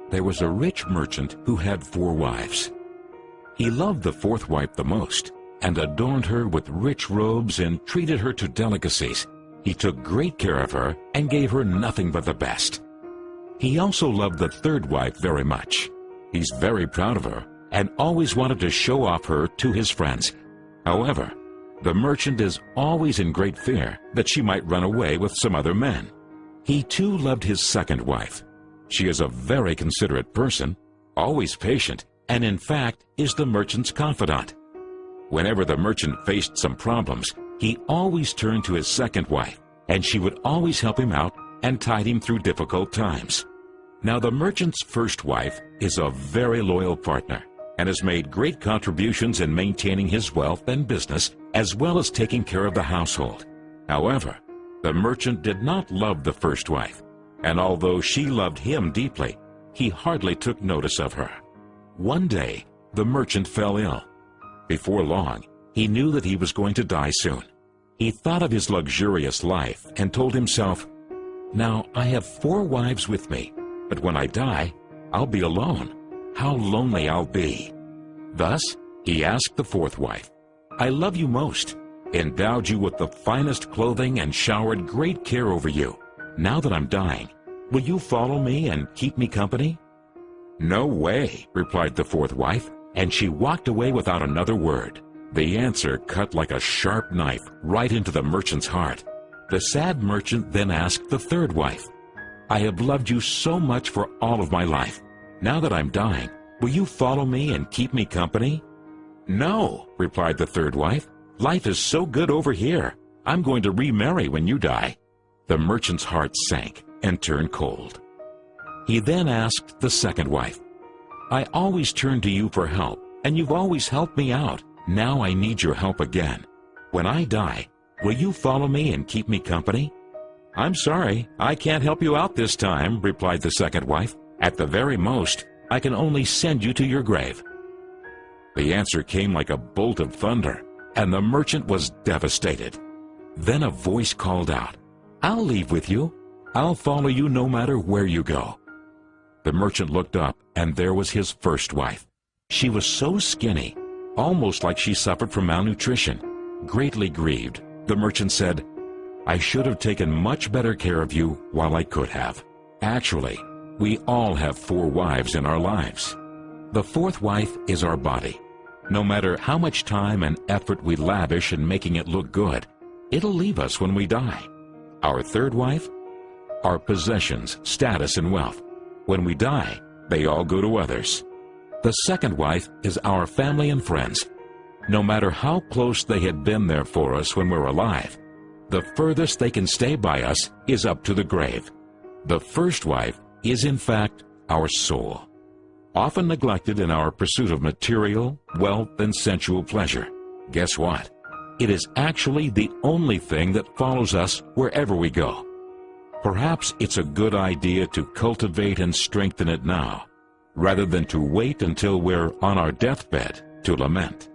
there was a rich merchant who had 4 wives. He loved the 4th wife the most, and adorned her with rich robes and treated her to delicacies. He took great care of her and gave her nothing but the best. He also loved the 3rd wife very much. He's very proud of her and always wanted to show off her to his friends. However, the merchant is always in great fear that she might run away with some other men. He too loved his 2nd wife. She is a very considerate person, always patient, and in fact is the merchant's confidant. Whenever the merchant faced some problems, he always turned to his 2nd wife, and she would always help him out and tide him through difficult times. Now the merchant's 1st wife is a very loyal partner and has made great contributions in maintaining his wealth and business as well as taking care of the household. However, the merchant did not love the 1st wife, and although she loved him deeply, he hardly took notice of her. One day, the merchant fell ill. Before long, he knew that he was going to die soon. He thought of his luxurious life and told himself, "Now I have 4 wives with me, but when I die, I'll be alone. How lonely I'll be." Thus, he asked the 4th wife, "I love you most, endowed you with the finest clothing and showered great care over you. Now that I'm dying, will you follow me and keep me company?" "No way," replied the 4th wife, and she walked away without another word. The answer cut like a sharp knife right into the merchant's heart. The sad merchant then asked the 3rd wife, "I have loved you so much for all of my life. Now that I'm dying, will you follow me and keep me company?" "No," replied the 3rd wife. "Life is so good over here. I'm going to remarry when you die." The merchant's heart sank and turned cold. He then asked the 2nd wife, "I always turn to you for help, and you've always helped me out. Now I need your help again. When I die, will you follow me and keep me company?" "I'm sorry, I can't help you out this time," replied the 2nd wife. "At the very most, I can only send you to your grave." The answer came like a bolt of thunder, and the merchant was devastated. Then a voice called out, "I'll leave with you. I'll follow you no matter where you go." The merchant looked up, and there was his 1st wife. She was so skinny, almost like she suffered from malnutrition. Greatly grieved, the merchant said, "I should have taken much better care of you while I could have." Actually, we all have 4 wives in our lives. The 4th wife is our body. No matter how much time and effort we lavish in making it look good, it'll leave us when we die. Our 3rd wife? Our possessions, status, and wealth. When we die, they all go to others. The 2nd wife is our family and friends. No matter how close they had been there for us when we're alive, the furthest they can stay by us is up to the grave. The 1st wife is in fact our soul, often neglected in our pursuit of material, wealth, and sensual pleasure. Guess what? It is actually the only thing that follows us wherever we go. Perhaps it's a good idea to cultivate and strengthen it now, rather than to wait until we're on our deathbed to lament.